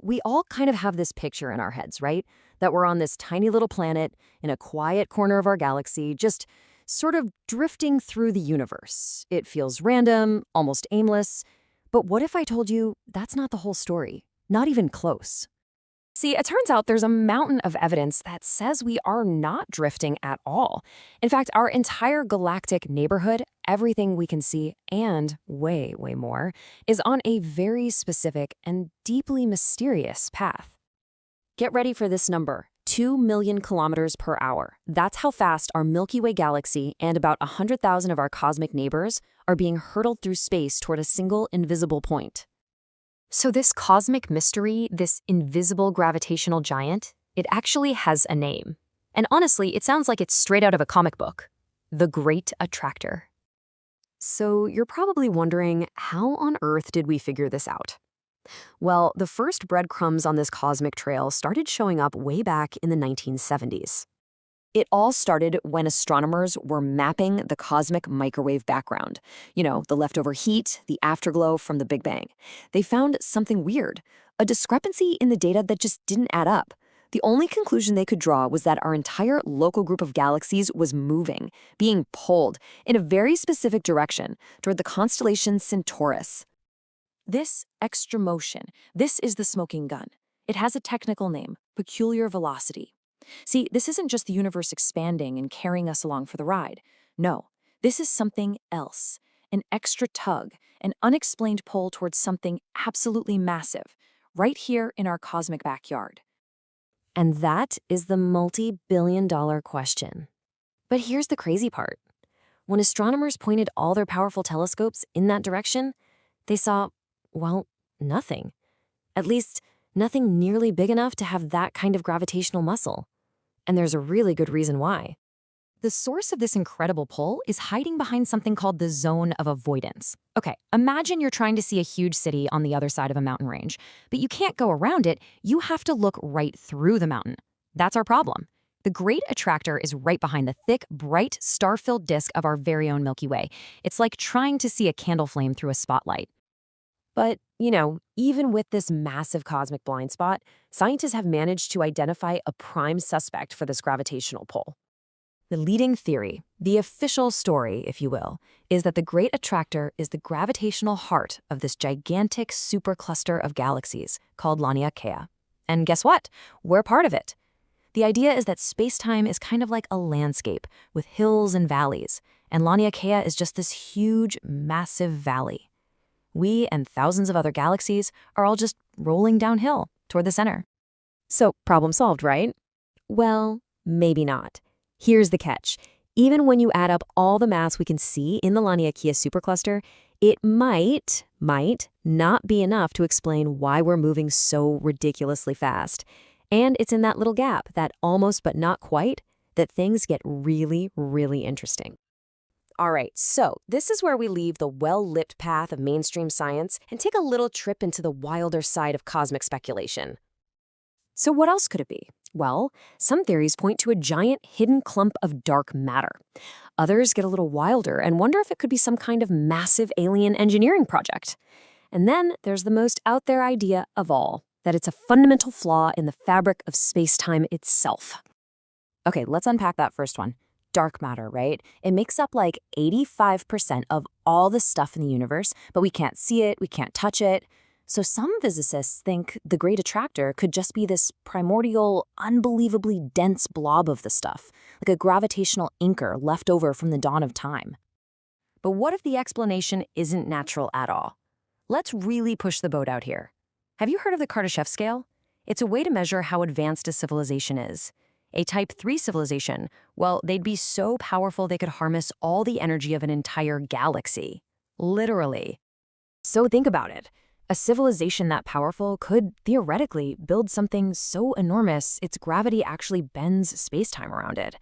We all kind of have this picture in our heads, right? That we're on this tiny little planet in a quiet corner of our galaxy, just sort of drifting through the universe. It feels random, almost aimless. But what if I told you that's not the whole story? Not even close. See, it turns out there's a mountain of evidence that says we are not drifting at all. In fact, our entire galactic neighborhood, everything we can see, and way, way more, is on a very specific and deeply mysterious path. Get ready for this number, 2 million kilometers per hour. That's how fast our Milky Way galaxy and about 100,000 of our cosmic neighbors are being hurtled through space toward a single invisible point. So this cosmic mystery, this invisible gravitational giant, it actually has a name. And honestly, it sounds like it's straight out of a comic book. The Great Attractor. So you're probably wondering, how on earth did we figure this out? Well, the first breadcrumbs on this cosmic trail started showing up way back in the 1970s. It all started when astronomers were mapping the cosmic microwave background. The leftover heat, the afterglow from the Big Bang. They found something weird, a discrepancy in the data that just didn't add up. The only conclusion they could draw was that our entire local group of galaxies was moving, being pulled in a very specific direction toward the constellation Centaurus. This extra motion, this is the smoking gun. It has a technical name, peculiar velocity. See, this isn't just the universe expanding and carrying us along for the ride. No, this is something else, an extra tug, an unexplained pull towards something absolutely massive, right here in our cosmic backyard. And that is the multi-billion-dollar question. But here's the crazy part. When astronomers pointed all their powerful telescopes in that direction, they saw, well, nothing. At least, nothing nearly big enough to have that kind of gravitational muscle. And there's a really good reason why. The source of this incredible pull is hiding behind something called the zone of avoidance. Okay, imagine you're trying to see a huge city on the other side of a mountain range, but you can't go around it, you have to look right through the mountain. That's our problem. The Great Attractor is right behind the thick, bright, star-filled disk of our very own Milky Way. It's like trying to see a candle flame through a spotlight. But, even with this massive cosmic blind spot, scientists have managed to identify a prime suspect for this gravitational pull. The leading theory, the official story, if you will, is that the Great Attractor is the gravitational heart of this gigantic supercluster of galaxies called Laniakea. And guess what? We're part of it. The idea is that space-time is kind of like a landscape with hills and valleys, and Laniakea is just this huge, massive valley. We and thousands of other galaxies are all just rolling downhill toward the center. So, problem solved, right? Well, maybe not. Here's the catch. Even when you add up all the mass we can see in the Laniakea supercluster, it might not be enough to explain why we're moving so ridiculously fast. And it's in that little gap, that almost but not quite, that things get really, really interesting. All right, so this is where we leave the well-lit path of mainstream science and take a little trip into the wilder side of cosmic speculation. So what else could it be? Well, some theories point to a giant hidden clump of dark matter. Others get a little wilder and wonder if it could be some kind of massive alien engineering project. And then there's the most out there idea of all, that it's a fundamental flaw in the fabric of space-time itself. Okay, let's unpack that first one. Dark matter, right? It makes up like 85% of all the stuff in the universe, but we can't see it, we can't touch it. So some physicists think the Great Attractor could just be this primordial, unbelievably dense blob of the stuff, like a gravitational anchor left over from the dawn of time. But what if the explanation isn't natural at all? Let's really push the boat out here. Have you heard of the Kardashev scale? It's a way to measure how advanced a civilization is. A Type 3 civilization, well, they'd be so powerful they could harness all the energy of an entire galaxy. Literally. So think about it. A civilization that powerful could, theoretically, build something so enormous its gravity actually bends space-time around it.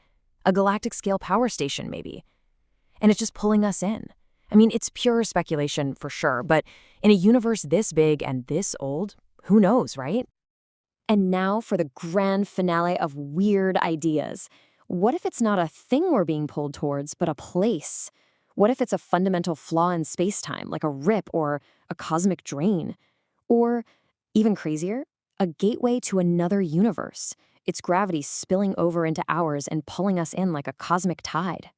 A galactic-scale power station, maybe. And it's just pulling us in. I mean, it's pure speculation for sure, but in a universe this big and this old, who knows, right? And now for the grand finale of weird ideas. What if it's not a thing we're being pulled towards, but a place? What if it's a fundamental flaw in space-time, like a rip or a cosmic drain? Or Even crazier, a gateway to another universe. Its gravity spilling over into ours and pulling us in like a cosmic tide.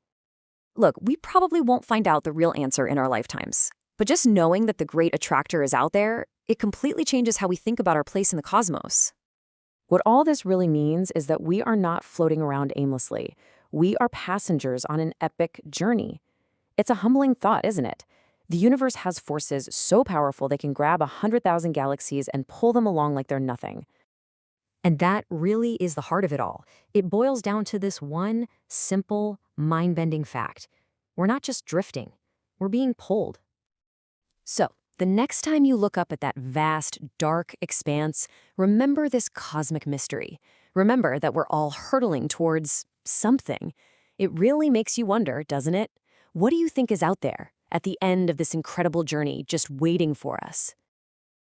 Look, we probably won't find out the real answer in our lifetimes. But just knowing that the great attractor is out there, it completely changes how we think about our place in the cosmos. What all this really means is that we are not floating around aimlessly. We are passengers on an epic journey. It's a humbling thought, isn't it? The universe has forces so powerful they can grab 100,000 galaxies and pull them along like they're nothing. And that really is the heart of it all. It boils down to this one simple, mind-bending fact. We're not just drifting, we're being pulled. So, the next time you look up at that vast, dark expanse, remember this cosmic mystery. Remember that we're all hurtling towards something. It really makes you wonder, doesn't it? What do you think is out there, at the end of this incredible journey, just waiting for us?